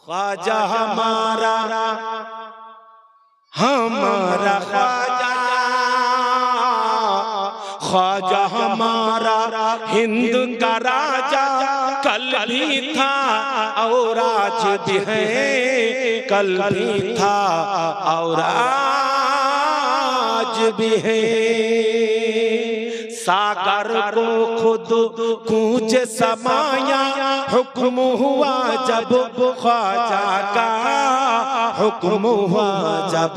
ख्वाजा हमारा हमारा ख्वाजा, ख्वाजा हमारा हिंद का राजा, कल भी था और आज भी है, कल भी था और आज भी है। सागर को खुद कूच समाया, हुक्म हुआ जब ख्वाजा का, हुक्म हुआ जब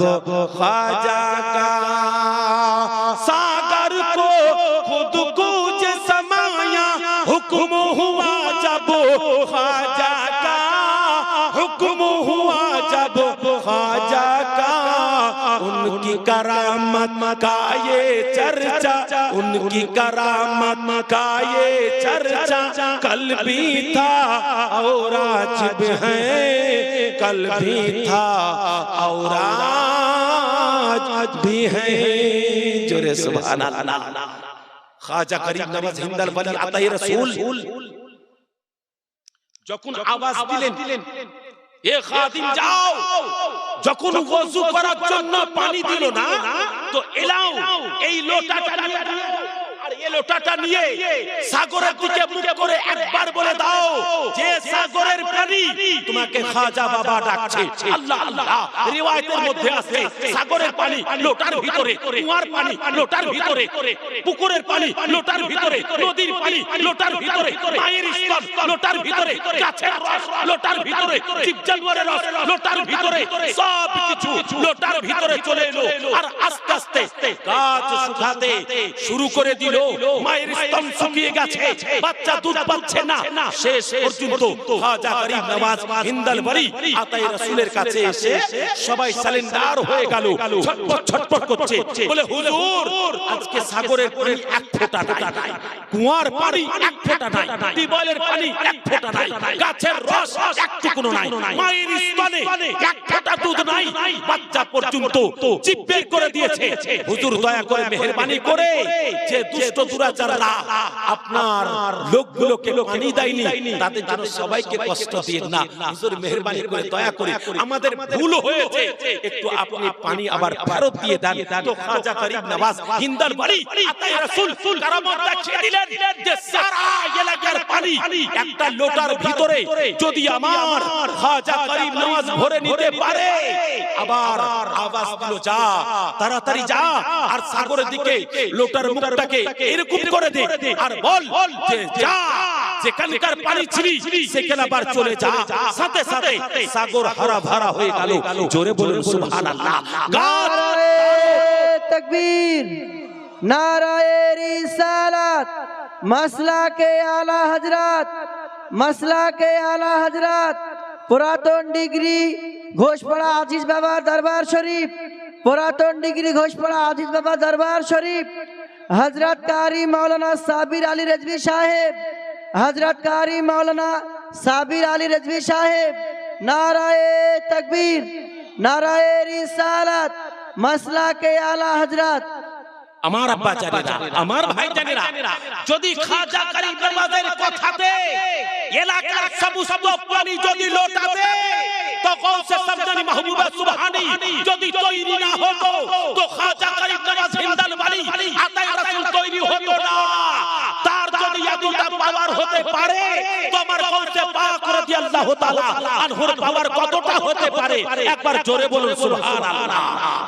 ख्वाजा का। सागर को खुद कूच समाया, हुक्म हुआ जब ख्वाजा का, हुक्म हुआ जब ख्वाजा का। उनकी करामत का ये चर्चा, उनकी करामत का ये चर्चा, कल भी था और आज भी है, कल भी था और आज भी है। जोरे सुभान अल्लाह। ख्वाजा करीम नवाज हिंदल वली আতায়ে রাসূল যখন আওয়াজ দিলেন, এ খাদিম যাও, যখন ওযু করার জন্য পানি দিল না, তো এলাও এই লোটাটা নিয়ে, আর এই লোটাটা নিয়ে সাগরের দিকে মুখ করে একবার বলে দাও যে সাগরের পানি তোমাকে খাজা বাবা ডাকছে। আল্লাহ আল্লাহ। রিওয়ায়াতের মধ্যে আছে সাগরের পানি লোটার ভিতরে, কুয়ার পানি লোটার ভিতরে, পুকুরের পানি লোটার ভিতরে, নদীর পানি লোটার ভিতরে, মায়ের স্তন লোটার ভিতরে, গাছের রস লোটার ভিতরে, জীবজন্তুর রস লোটার ভিতরে, সব কিছু লোটার ভিতরে চলে এলো। আর আস্তে আস্তে গাছ শুকাতে শুরু করে দিল, মায়ের স্তন শুকিয়ে গেছে, বাচ্চা দুধ পাচ্ছে না। শেষ পর্যন্ত খাজা গরিব নওয়াজ হিন্দল বলি আতায়ে রাসূলের কাছে এসে সবাই সালেন্ডার হয়ে গেল, ছটপট ছটপট করছে, বলে হুজুর আজকে সাগরের পানি এক ফোঁটা নাই, কুয়ার পানি এক ফোঁটা নাই, টিউবওয়েলের পানি এক ফোঁটা নাই, গাছের রস এক টুকরো নাই, মায়ের স্তনে এক ফোঁটা দুধ নাই, বাচ্চা পর্যন্ত জিভ বের করে দিয়েছে। হুজুর দয়া করে মেহেরবানি করে যে দুষ্ট দুরাচাররা আপনার লোকগুলোকে পানি দেয়নি, তাদের জন্য সবাইকে কষ্ট দিন না। হুজুর মেহেরবানি করে দয়া করে আমাদের ভুল হয়েছে, একটু আপনি পানি আবার ফেরত দিয়ে দেন। তো খাজা গরিব নওয়াজ হিন্দল বলি আতায়ে রাসূল কারামত দেখিয়ে দিলেন যে সারা এলাকার পানি একটা লোটার ভিতরে যদি আমার খাজা গরিব নওয়াজ ভরে নিতে পারে, আবার আওয়াজ দিল যা তাড়াতাড়ি যা, আর সাগরের দিকে লোটার মুখটাকে এরকম করে দে, আর বল যে যা যেখানকার পানি ছিলি সেখানে আবার চলে যা। সাথে সাথে সাগর হারা ভরা হয়ে গেল। জোরে বলুন সুবহানাল্লাহ। নারায়ে তাকবীর, নারায়ে রিসালাত, মাসলাকে আলা হযরত, মাসলাকে আলা হযরত, পুরাতন ডিগ্রি ঘোষপাড়া আজিজ বাবার দরবার শরীফ, পুরাতন ডিগ্রি ঘোষপাড়া আজিজ বাবা দরবার শরীফ, হযরত কারি মাওলানা সাবির আলী রিজভী সাহেব, হযরত কারি মাওলানা সাবির আলী রিজভী সাহেব। নারায়ে তাকবীর, নারায়ে রিসালাত, মাসলাকে আলা হযরত। আমার আব্বা জানেরা, আমার ভাই জানেরা, যদি খাজা গরিব নওয়াজের কথাতে এলাকার সমস্ত পানি যদি লোটাতে, তো কৌসে সমদানি মাহবুবা সুবহানী যদি তৈরি না হতো, তো খাজা গরিব নওয়াজ হিন্দল বলি আতায়ে রাসূল তৈরি হতো না। তার যদি এতটা পাওয়ার হতে পারে, তো আমার কৌসে পাক রাদিয়াল্লাহু তাআলা আনহুর পাওয়ার কতটা হতে পারে, একবার জোরে বলুন সুবহানাল্লাহ।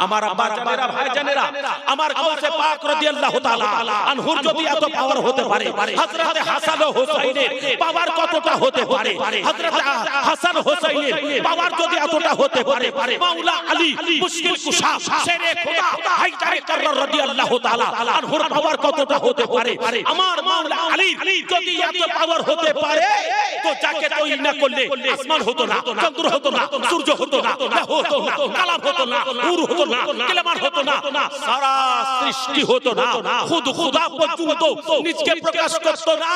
আমার আব্বা জানেরা, ভাই জানেরা, আমার কৌসে পাক রাদিয়াল্লাহু তাআলা আনহুর যদি এত পাওয়ার হতে পারে, হযরত হাসান ও হুসাইনের পাওয়ার কতটা হতে পারে, হযরত হাসান হুসাইনের পাওয়ার যদি এতটা হতে পারে, মাওলা আলী মুশকিল কুশা শেরে খোদা হায়দার কাররার রাদিয়াল্লাহু তাআলা আনহুর পাওয়ার কতটা হতে পারে। আমার মাওলা আলী যদি এত পাওয়ার হতে পারে, তো যাকে তৈরি না করলে আসমান হতো না, চন্দ্র হতো না, সূর্য হতো না, লাহু হতো না, কালাম হতো না, নূর হতো না, কালামান হতো না, সারা সৃষ্টি হতো না, খুদ খোদা পর্যন্ত নিজকে প্রকাশ করতো না।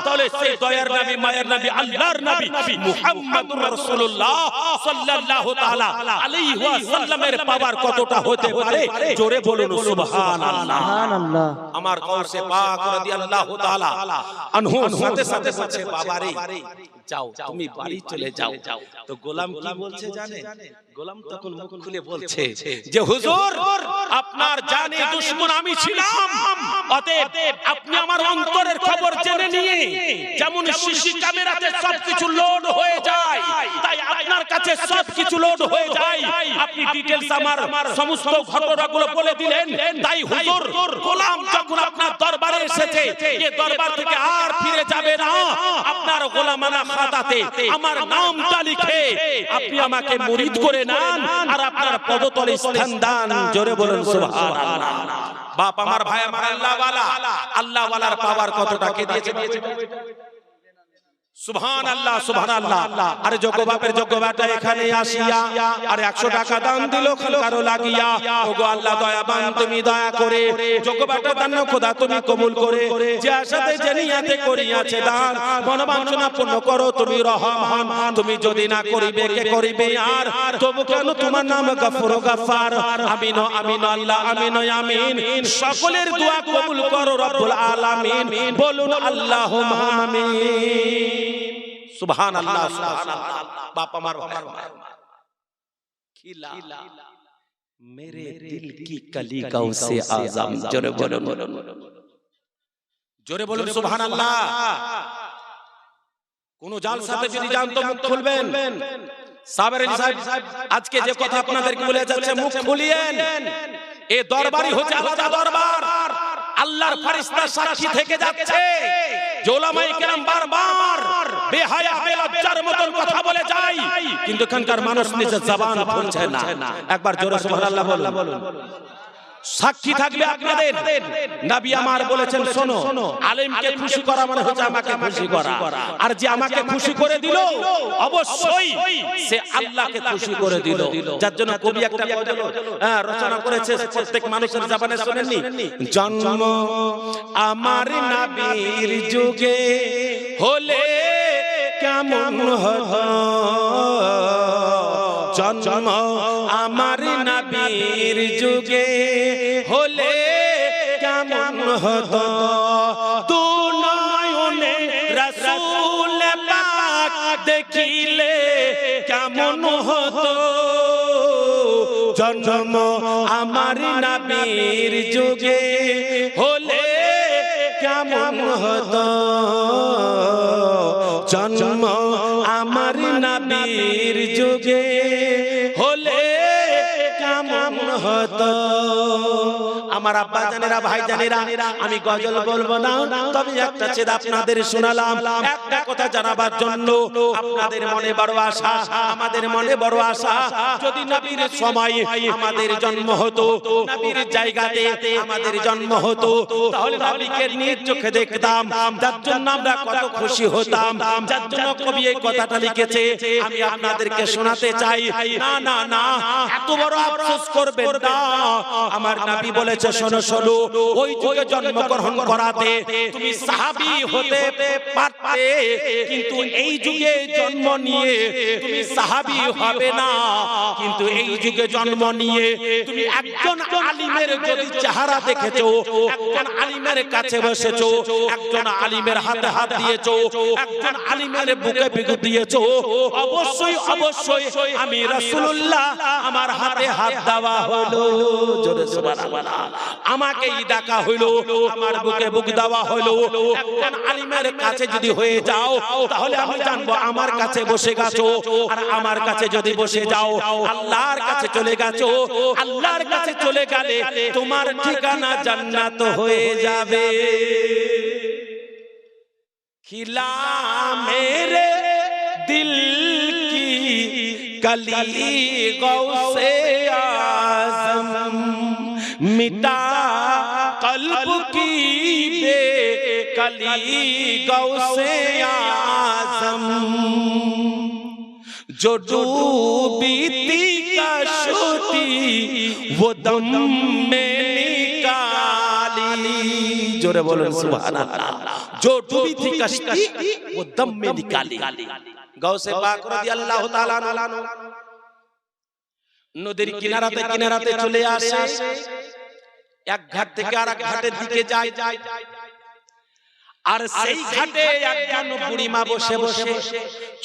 তাহলে সেই দয়ার নবী, মায়ের নবী, আল্লাহর নবী মুহাম্মদুর রাসূলুল্লাহ সাল্লাল্লাহু তাআলা আলাইহি ওয়াসাল্লামের পাওয়ার কতটা হতে পারে, জোরে বলুন সুবহানাল্লাহ। সুবহানাল্লাহ। আমার কৌসে পাক রাদিয়াল্লাহু তাআলা আনহু সাথে সাথে বলছে, বাবারে যাও তুমি বাড়ি চলে যাও। তো গোলাম কি বলছে জানে? গোলাম তখন মুখ খুলে বলছে যে হুজুর আপনার জানে দুশমন আমি ছিলাম, অতএব আপনি আমার অন্তরের খবর জেনে নিয়ে যেমন সিসি ক্যামেরাতে সবকিছু লোড হয়ে যায় তাই আপনার কাছে সবকিছু লোড হয়ে যায়, আপনি ডিটেইলস আমার সমস্ত ঘটনাগুলো বলে দিলেন। তাই হুজুর গোলাম যখন আপনার দরবারে এসেছে এই দরবার থেকে আর ফিরে যাবে না, আপনার গোলামানা খাতাতে আমার নামটা লিখে আপনি আমাকে মুরিদ করে নেন আর আপনার পদতলে স্থান দান। জোরে বলুন সুবহানাল্লাহ। বাপ আমার, ভাই আমার, আল্লাহ ওয়ালা, আল্লাহ ওয়ালার পাওয়ার কতটা কে দিয়েছে? সুবহানাল্লাহ সুবহানাল্লাহ। আরে যোগ্য বাপের যোগ্য বেটা এখানে আসিয়া আর 100 টাকা দান দিল কারো লাগিয়া। ওগো আল্লাহ দয়াবান তুমি দয়া করে যোগ্য বেটা দান খোদা তুমি কবুল করে যে আশাতে যে নিয়াতে করিয়াছে দান মনোবাঞ্ছনা পূর্ণ করো তুমি রহমান। তুমি যদি না করিবে কে করিবে আর? তবু কেন তোমার নাম গফুর গফার। আমিন আমিন আল্লাহ আমিন আমিন। সকলের দোয়া কবুল করো রব্বুল আলামিন। বলুন আল্লাহুম্মা আমিন। সুবহানাল্লাহ সুবহানাল্লাহ। বাপ আমার, ভাই আমার, खिला मेरे दिल की कली गौसे आज़म। जोरे बोलो जोरे बोलो सुबहानाल्लाह। কোন জালসাতে যদি যান তো মুখ খুলবেন। সাবের আলী সাহেব আজকে যে কথা আপনাদেরকে বলে যাচ্ছে মুখ খুলিয়েন। এই দরবারই হচ্ছে আলাদা দরবার। আল্লাহর ফেরেশতা সাক্ষী থেকে যাচ্ছে। ওলামায়ে কেরাম বারবার বেহায়া বেলজ্জার মতন কথা বলে যায়, কিন্তু এখানকার মানুষ নিজের জবান খুলছে না। একবার জোরে সুবহানাল্লাহ বলুন। সাক্ষী থাকবে আপনাদের। নবী আমার বলেছেন শোনো, আলেমকে খুশি করা মানে হচ্ছে আমাকে খুশি করা। আর যে আমাকে খুশি করে দিল অবশ্যই সে আল্লাহকে খুশি করে দিল। যার জন্য কবি একটা গজল রচনা করেছে, প্রত্যেক মানুষের জবানে শুনেননি? জন্ম আমার নবীর যুগে হলে কেমন হতো, জন্ম আমার নবীর যুগে হলে কেমন হতো, দু নয়নে রাসূল পাক দেখিলে কেমন হতো, জন্ম আমার নবীর যুগে হলে কেমন হতো, জন্ম আমার নবীর যুগে হলে কেমন হতো। আমার আব্বা জানেরা, ভাই জানেরা, আমি গজল বলবো না, তবে একটা ছেদ আপনাদের শোনালাম একটা কথা জানাবার জন্য। আপনাদের মনে বড় আশা, আমাদের মনে বড় আশা, যদি নবীর সময় আমাদের জন্ম হতো, নবীর জায়গাতে আমাদের জন্ম হতো, তাহলে নবীকে নিজ চোখে দেখতাম, যার জন্য আমরা কত খুশি হতাম, যার জন্য কবি এই কথাটা লিখেছে। আমি আপনাদেরকে শোনাতে চাই। না না না, এত বড় আফসোস করবেন না। আমার নবী বলেছে শোনো শোনো, ওই যুগে জন্মগ্রহণ করাতে তুমি সাহাবী হতে পারতে, কিন্তু এই যুগে জন্ম নিয়ে তুমি সাহাবী হবে না। কিন্তু এই যুগে জন্ম নিয়ে তুমি একজন আলিমের যদি চেহারা দেখেছো, একজন আলিমের কাছে বসেছো, একজন আলিমের হাতে হাত দিয়েছো, একজন আলিমের বুকে বুকে দিয়েছো, অবশ্যই অবশ্যই আমি রাসূলুল্লাহ আমার হাতে হাত দেওয়া হলো। জোরে সুবহানাল্লাহ। আমাকেই ডাকা হইলো, আমার বুকে বুক দেওয়া হইলো। একজন আলিমের কাছে যদি হয়ে যাও, তাহলে আমি জানবো আমার কাছে বসে গেছো। আর আমার কাছে যদি বসে যাও, আল্লাহর কাছে চলে গেছো। আল্লাহর কাছে চলে গেলে তোমার ঠিকানা জান্নাত হয়ে যাবে। खिला मेरे दिल की कली गौसे आज़म, मिटा कल्ब की बेकली गौसे आज़म, जो डूबी थी कश्ती वो दम में निकाली। जोरे बोलो सुभानाल्लाह। जो डूबी थी कश्ती वो दम में निकाली। गौसे पाक রাদিয়াল্লাহু তাআলা আনহু নদীর কিনারাতে কিনারাতে চলে আসে, এক ঘাট থেকে আরেক ঘাটের দিকে যায়। আর সেই ঘাটে একজন বুড়িমা বসে বসে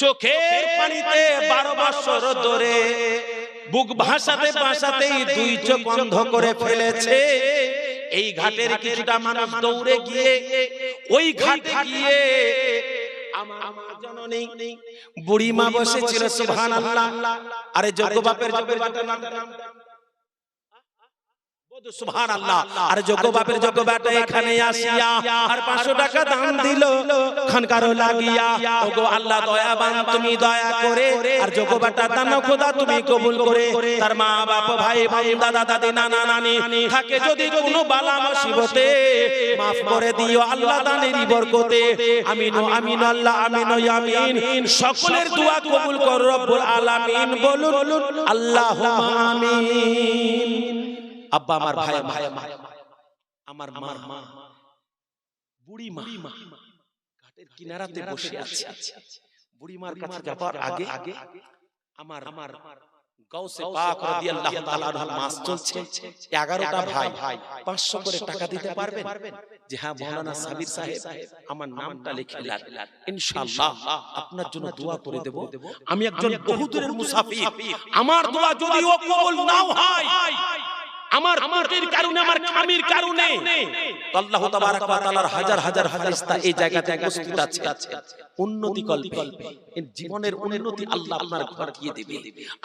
চোখের পানিতে 12 বছর ধরে বুক ভাসাতে ভাসাতেই 2 চোখ অন্ধ করে ফেলেছে। এই ঘাটের কিছুটা মানুষ দৌড়ে গিয়ে ওই ঘাটে গিয়ে আমার মা জননী বুড়িমা বসেছিল, সুবহানাল্লাহ। আরে যোগ্য বাপের যোগ্য বাটার নাম সুবহানাল্লাহ। আর যোগ্য বাপের যোগ্য বেটা এখানে আসিয়া আর 500 টাকা দান দিল খানকারও লাগিয়া। ওগো আল্লাহ দয়াবান তুমি দয়া করে আর যোগ্য বেটা দান খোদা তুমি কবুল করে তার মা বাপ ভাই বোন দাদা দাদি নানা নানি থাকে যদি কোনো বালা মুসিবতে maaf করে দিও আল্লাহ দানের বরকতে। আমিন আমিন আল্লাহ আমিন আমিন। সকলের দোয়া কবুল কর রব্বুল আলামিন, বলুন আল্লাহুম্মা আমিন। আব্বা আমার ভাই আমার মা বুড়ি মা ঘাটের কিনারাতে বসে আছে। বুড়ি মার কাছে যাবার আগে আমার গাউসে পাক রাদিয়াল্লাহু তাআলা আনহু মাস চলছে। 11টা ভাই 500 করে টাকা দিতে পারবেন? যে হ্যাঁ মাওলানা সাবির সাহেব আমার নামটা লিখে দেন, ইনশাআল্লাহ আপনার জন্য দোয়া করে দেব। আমি একজন বহুদূরের মুসাফির, আমার দোয়া যদিও কবুল নাও হয়, আমার ত্রুটির কারণে আমার খামির কারণে আল্লাহ তাবারাক ওয়া তাআলার হাজার হাজার ফেরেশতা এই জায়গাতে উপস্থিত আছে। উন্নতি কল্পে জীবনের উন্নতি আল্লাহ আপনার ঘর দিয়ে দিবে।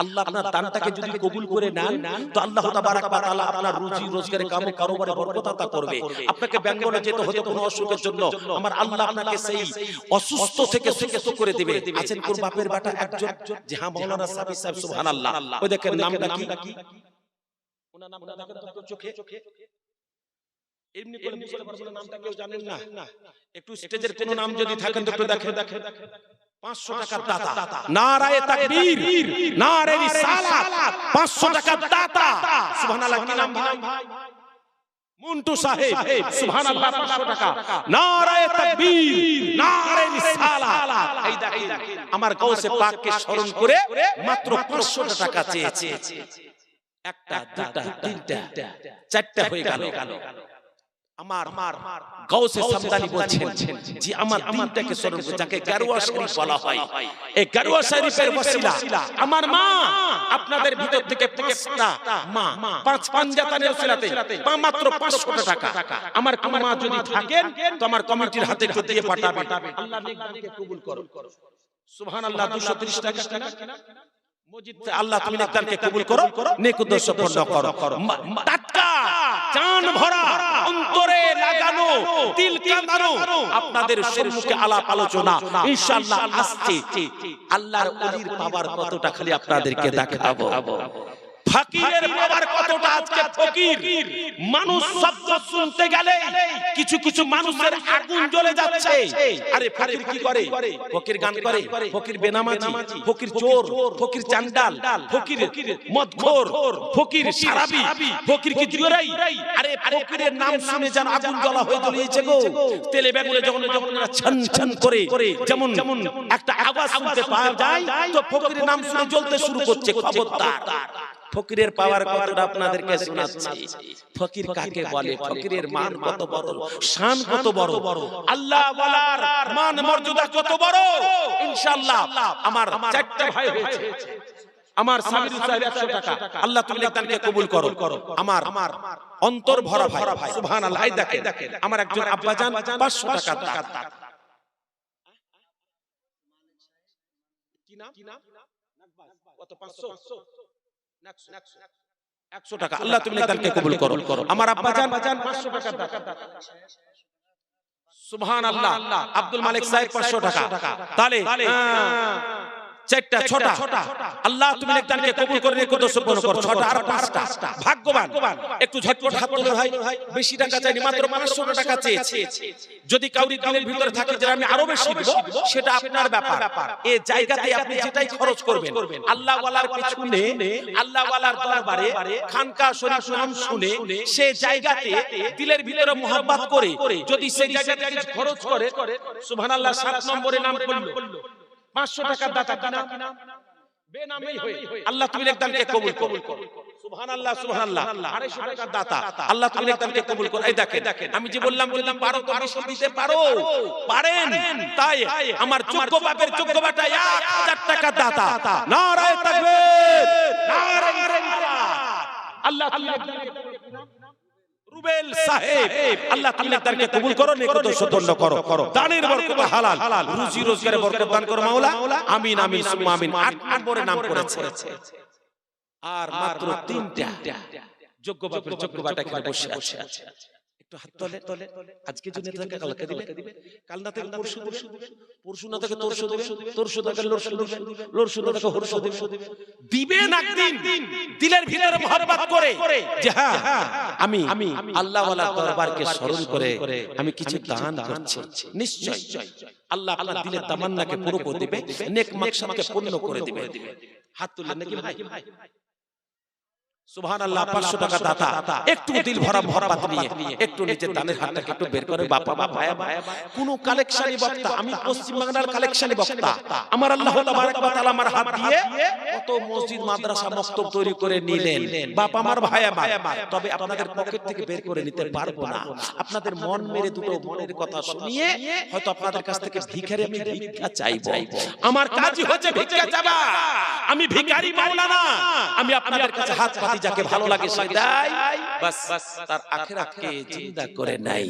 আল্লাহ আপনার দানটাকে যদি কবুল করে নেন তো আল্লাহ তাবারাক ওয়া তাআলা আপনার রুজি রোজগারে কামে কারোবারে বরকত আতা করবে। আপনাকে বেঙ্গলে যেতে হতো কোনো অসুখের জন্য, আমার আল্লাহ আপনাকে সেই অসুস্থ থেকে সুস্থ করে দিবে। আছেন কোন বাপের বেটা একজন, যে হ্যাঁ মাওলানা সাবির সাহেব সুবহানাল্লাহ। ওই দেখেন নামটা কি? ওনার নামটা দেখেন তো চোখে এমনি করে মুসলমানের নামটা কেউ জানেন না? একটু স্টেজের কোন নাম যদি থাকেন তো একটু দেখেন। 500 টাকার দাতা, নারায়ে তাকবীর, নারায়ে রিসালাত, 500 টাকার দাতা, সুবহানাল্লাহ। কি নাম ভাই? মুন্টু সাহেব, সুবহানাল্লাহ। 500 টাকা, নারায়ে তাকবীর, নারায়ে রিসালাত। এই দেখেন আমার গাউসে পাককে স্মরণ করে মাত্র 500 টাকা চেয়েছে। একটা দুটা তিনটা চারটা হয়ে গেল। আমার গাউসে সামদানি বলছেন যে আমার তিনটাকে স্মরণ করে, যাকে গারওয়া শরীফ বলা হয়। এই গারওয়া শরীফের ওসিলা আমার মা আপনাদের ভিতর থেকে 5টা মা 5 পাঞ্জাতানের ওসিলাতে মাত্র 500 টাকা। আমার কোন মা যদি থাকেন তো আমার কমিটির হাতে একটু দিয়ে পাঠাবেন। আল্লাহ নেকদানকে কবুল করো, সুবহানাল্লাহ। 230 টাকা মসজিদ আল্লাহ তুমি নেকদানকে কবুল করো, নেক উদ্দেশ্য পূর্ণ করো। টাটকা জান ভরা অন্তরে লাগানো দিল কাঁদানো আপনাদের সম্মুখে আলাপ আলোচনা ইনশাআল্লাহ আসছে। আল্লাহর ওলির পাওয়ার কতটা খালি আপনাদেরকে দেখাবো। ফকিরের পাওয়ার কতটা আজকে ফকির মানুষ শব্দ শুনতে গেলে কিছু কিছু মানুষের আগুন জ্বলে যাচ্ছে। আরে ফকির কি করে? ফকির গান করে, ফকির বেনামাজি, ফকির চোর, ফকির চান্ডাল, ফকির মদখোর, ফকির শারাবি, ফকির কি জুয়ারাই। আরে ফকিরের নাম শুনে যেন আগুন জ্বলা হয়ে জ্বলিয়েছে গো। তেলে বেগুনে যখন ছন ছন করে যেমন একটা আওয়াজ শুনতে পাওয়া যায়, তো ফকিরের নাম শুনে জ্বলতে শুরু করছে। খবরদার, ফকিরের পাওয়ার কতটা আপনাদেরকে শোনাচ্ছি। ফকির কাকে বলে, ফকিরের মান কত বড়, শান কত বড়, আল্লাহ ওয়ালার মান মর্যাদা কত বড়। ইনশাআল্লাহ আমার 4টা ভাই হয়েছে। আমার সাবির সাহেব 100 টাকা, আল্লাহ তুমি নেকদানকে কবুল করো। আমার অন্তর ভরা ভাই, সুবহানাল্লাহ। এই দেখেন আমার একজন আব্বাজান 500 টাকা দান। কি নাম? কত? 500 100 টাকা, আল্লাহ তুমি নেকদানকে কবুল করো। আমার আব্বাজান 500 টাকা দান, সুবহানাল্লাহ। আব্দুল মালিক সাহেব 500 টাকা। তাহলে 4টা 6টা, আল্লাহ তুমি নেকদানকে কবুল করে নেক উদ্দেশ্য পূর্ণ করো। 6টা আর 5টা ভাগ্যবান একটু ঝটপট হাত তোলো ভাই। বেশি টাকা চাইনি, মাত্র 500 টাকা চেয়েছি। যদি কাউরি দিলের ভিতরে থাকে যে আমি আরো বেশি দেব, সেটা আপনার ব্যাপার। এই জায়গাতে আপনি যেটাই খরচ করবেন আল্লাহ ওয়ালার পিছনে, আল্লাহ ওয়ালার দরবারে খানকা শরীফ নাম শুনে সেই জায়গাতে দিলের ভিতরে মোহাব্বত করে যদি সেই জায়গাতে কিছু খরচ করে, সুবহানাল্লাহ। 7 নম্বরে নাম বলল 500 টাকার দাতা। বেনামেই হয়ে আল্লাহ তুমি নেকদানকে কবুল করো সুবহানাল্লাহ সুবহানাল্লাহ 250 টাকার দাতা আল্লাহ তুমি নেকদানকে কবুল করো। এই দেখেন আমি যে বললাম যদি পারো তো বেশি দিতে পারো, পারেন, তাই আমার যোগ্য বাপের যোগ্য বেটা 1000 টাকার দাতা। নারায়ে তাকবীর, নারায়ে রিসালাত। আল্লাহ তুমি নেকদানকে রুবেল সাহেব আল্লাহ তুমি নেকদানকে কবুল করো, নেকত সম্পন্ন করো, দানের বরকত হালাল, রুজি রোজগারে বরকত দান করো মাওলা। আমিন আমিন সুম্মা আমিন। 8 নম্বরে নাম করেছে আর মাত্র 3টা যোগ্য বাপের যোগ্য বাটা এখানে বসে আছে। একটু হাত তোলে। আজকে যদি থাকে কালকে দিবে, কাল না থেকে পরশু দিবে, পরশু না থেকে তরশু দিবে, তরশু না থেকে লরশু দিবে, লরশু না থেকে হরশু দিবে। দিবেন একদিন দিলের ভিতরে মহব্বত করে যে হ্যাঁ আমি আল্লাহ ওয়ালা দরবারকে স্মরণ করে আমি কিছু দান করছি, নিশ্চয় আল্লাহ আপনার দিলের তামান্নাকে পুরো করে দিবে, নেক মাকসাদকে পূর্ণ করে দিবে। হাত তুললেন নাকি ভাই? সুবহানাল্লাহ। 500 টাকা দাতা একটু দিল ভরা মহব্বত নিয়ে একটু নিজের দানের হাতটাকে একটু বের করে বাবা ভাইয়া কোন কালেকশনই বক্তা, আমি পশ্চিম বাংলার কালেকশনই বক্তা, আমার আল্লাহ তাবারক ওয়া তাআলা আমার হাত দিয়ে কত মসজিদ মাদ্রাসা মক্তব তৈরি করে নিলেন বাবা আমার ভাইয়া। তবে আপনাদের পকেট থেকে বের করে নিতে পারবো না, আপনাদের মন মেরে দুটো মনের কথা শুনিয়ে হয়তো আপনাদের কাছ থেকে ভিখারি আমি ভিক্ষা চাইবো। আমার কাজই হচ্ছে ভিক্ষা চাওয়া, আমি ভিখারি মাওলানা। আমি আপনাদের কাছে হাত পাতি, যাকে ভালো লাগে সে দেয়, বাস তার আখিরাতকে জিন্দা করে নাই।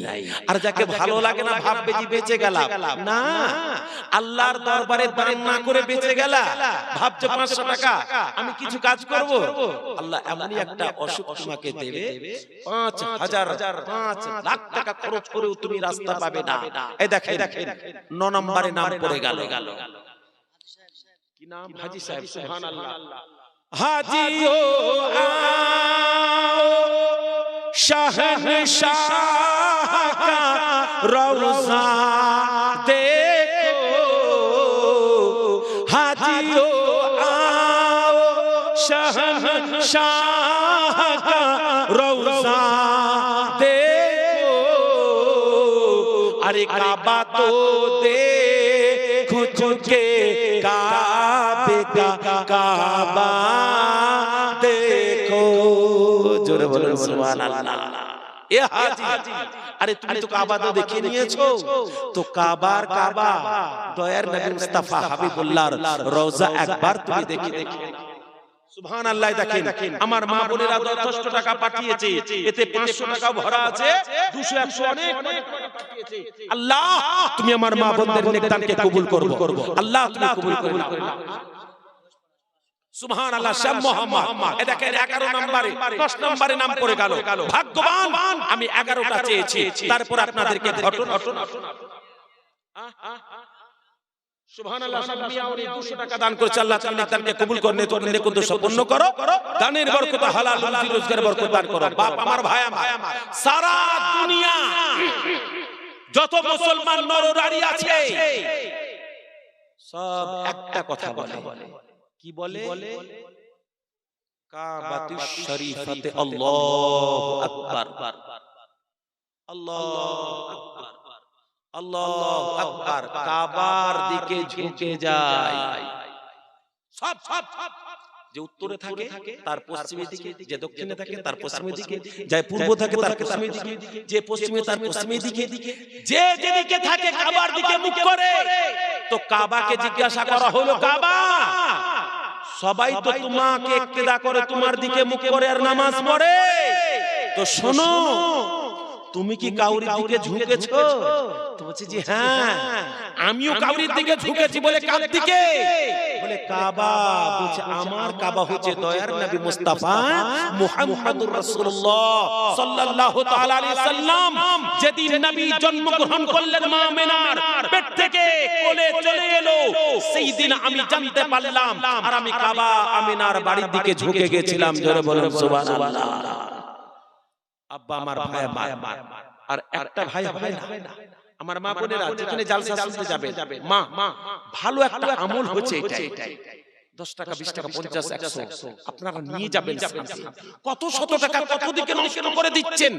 আর যাকে ভালো লাগে না ভাববে যে বেঁচে গেলাম, না আল্লাহর দরবারে দান না করে বেঁচে গেলা, ভাবছে 500 টাকা আমি কিছু কাজ করব, আল্লাহ এমনই একটা অসুখ তোমাকে দেবে 5 লাখ টাকা খরচ করেও তুমি রাস্তা পাবে না। এই দেখেন 9 নম্বরে নাম পড়ে গেল। কি নাম? হাজী সাহেব। সুবহানাল্লাহ। হাজিও आओ शहंशाह का रौज़ा देखो, हाजियो आओ शहंशाह का रौज़ा देखो, अरे काबा तो देखो चुके काबे का काबा देखो। जोरे बोलो सुबहानाल्लाह। এ হাজী, আরে তুমি তো কাবা তো দেখে নিয়েছো, তো কাবার কাবা দয়ার নবী মুস্তাফা হাবিবুল্লাহর রওজা একবার তুমি দেখে সুবহানাল্লাহ। দেখেন আমার মা বোনেরা 10 টাকা পাঠিয়েছে, এতে 500 টাকা ভরা আছে, 200 100 অনেক পাঠিয়েছে। আল্লাহ তুমি আমার মা বোনদের নেকদানকে কবুল করো, আল্লাহ তুমি কবুল করো। সুবহানাল্লাহ। শাহ মোহাম্মদ, এ দেখেন 11 নম্বরে 10 নম্বরে নাম পড়ে গেল। ভাগ্যবান আমি 11টা চেয়েছি, তারপর আপনাদেরকে ঘটনা সুবহানাল্লাহ। সব মিয়া উনি 200 টাকা দান করেছে, আল্লাহ তাআলা নেকদানকে কবুল করে নেক নেকুন্ত সম্পন্ন করো, দানের বরকত হালাল রুজি রোজগারের বরকত দান করো। বাপ আমার ভাই আমার, সারা দুনিয়া যত মুসলমান নরনারী আছে সব একটা কথা বলে, কি বলে? কাবাতুশ শরীফাতে আল্লাহু আকবার, আল্লাহু আকবার, আল্লাহু আকবার। কাবার দিকে ঝুঁকে যায় সব, যে উত্তরে থাকে তার পশ্চিমের দিকে, যে দক্ষিণে থাকে তার পশ্চিমের দিকে, যে পূর্ব থাকে তার পশ্চিমের দিকে, যে পশ্চিমে তার পশ্চিমের দিকে, যে যেদিকে থাকে কাবার দিকে মুখ করে। তো কাবাকে জিজ্ঞাসা করা হলো, কাবা সবাই তো তোমাকে ইক্তেদা করে তোমার দিকে মুখ করে আর নামাজ পড়ে, তো শোনো তুমি কি কাউরির দিকে ঝুঁকেছো? তো বলছে জি হ্যাঁ আমিও কাউরির দিকে ঝুঁকেছি। বলে কার দিকে? বলে কাবা। বলছে আমার কাবা হচ্ছে দয়ার নবী মুস্তাফা মুহাম্মদুর রাসূলুল্লাহ সাল্লাল্লাহু তাআলা আলাইহি সাল্লাম যেদিন নবী জন্মগ্রহণ করলেন মা আমিনার পেট থেকে কোলে চলে এলো, সেই দিন আমি জানতে পারলাম আর আমি কাবা আমিনার বাড়ির দিকে ঝুঁকে গেছিলাম। জোরে বলুন সুবহানাল্লাহ। আব্বা আমার ভাই আমার, আর একটা ভাই হবে না। আমার মা বোনেরা যেখানে জালসা শুনতে যাবে, মা ভালো একটা আমল হচ্ছে এটাই, 10 টাকা 20 টাকা 50 100 আপনারা নিয়ে যাবেন সাথে। কত শত টাকা কত দিকে নষ্ট করে দিচ্ছেন।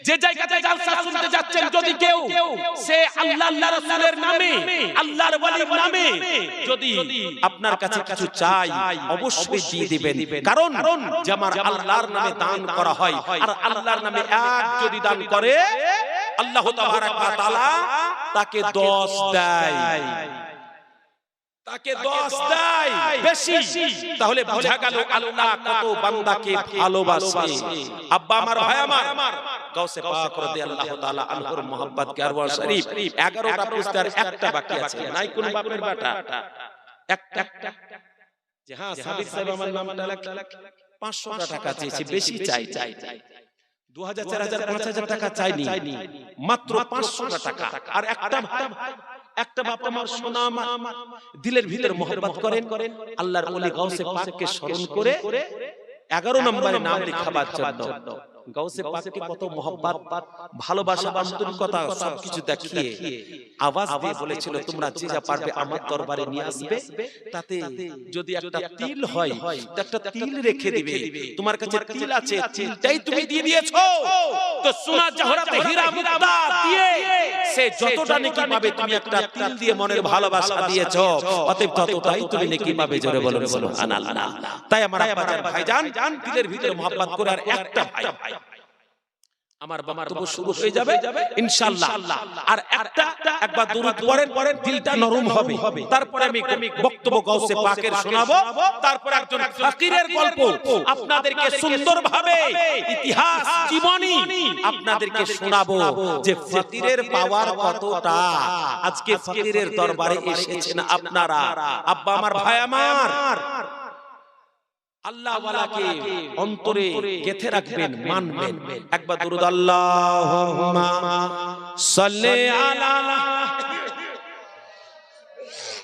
যে জায়গাতে জালসা শুনতে যাচ্ছেন, যদি কেউ সে আল্লাহ রাসূলের নামে, আল্লাহর ওয়ালির নামে যদি আপনার কাছে কিছু চাই, অবশ্যই দিয়ে দিবেন। কারণ যে আমার আল্লাহর নামে দান করা হয়, আর আল্লাহর নামে এক যদি দান করে, আল্লাহ তাবারক ওয়া তাআলা তাকে 10 দেয়, তাকে 10 দেয় বেশি। তাহলে বোঝা গেল আল্লাহ কত বান্দাকে ভালোবাসে। আব্বা আমার, ভাই আমার, গাউসে পাক রাদিয়াল্লাহু তাআলা আনহুর মোহাব্বত কে আরওয়াজ শরীফ 11টা পুস্তার একটা বাকি আছে। নাই কোন বাপের বেটা একটা যে হ্যাঁ সাবির সাহেব আমার নামটা লেখ, 500 টাকা চেয়েছি, বেশি চাই 2000 4000 5000 টাকা চাইনি, মাত্র 500 টাকা। আর একটা বাপ আমার সোনা আমার দিলের ভিতর মোহব্বত করেন, আল্লাহর ওলি গাউসে পাককে স্মরণ করে 11 নম্বরে নাম লেখাবার জন্য গাউসে পাককে কত মোহব্বত, ভালোবাসা, আন্তরিকতা সবকিছু দেখিয়ে আওয়াজ দিয়ে বলেছিল, তোমরা যে যা পারবে আমার দরবারে নিয়ে আসবে, তাতে যদি একটা তিল হয় তো একটা তিল রেখে দিবে। তোমার কাছে তিল আছে, তিলটাই তুমি দিয়ে দিয়েছো, তো সোনা জহরাতে হীরা মুক্তা দিয়ে সে যতটা নেকি পাবে, তুমি একটা তিল দিয়ে মনের ভালোবাসা দিয়েছো, অতএব ততটাই তুমি নেকি পাবে। জোরে বলুন সুবহানাল্লাহ। তাই আমার আব্বাজান ভাইজান দিলের ভিতরে মোহাব্বত করে, আর একটা ভাই আমার বক্তব্য শুরু হয়ে যাবে ইনশাআল্লাহ। আর একবার দুরূদ পড়েন, দিলটা নরম হবে। তারপরে আমি বক্তব্য গাউসে পাকের শোনাবো, তারপর একজন ফকিরের গল্প আপনাদেরকে সুন্দরভাবে ইতিহাস জীবনী আপনাদেরকে শোনাবো, যে ফকিরের পাওয়ার কতটা। আজকে ফকিরের দরবারে এসেছেন আপনারা। আব্বা আমার, ভাই আমার, আল্লাহ ওয়ালাকে অন্তরে গেঁথে রাখবেন, মানবেন। একবার দুরূদ আল্লাহুম্মা সাল্লি আলা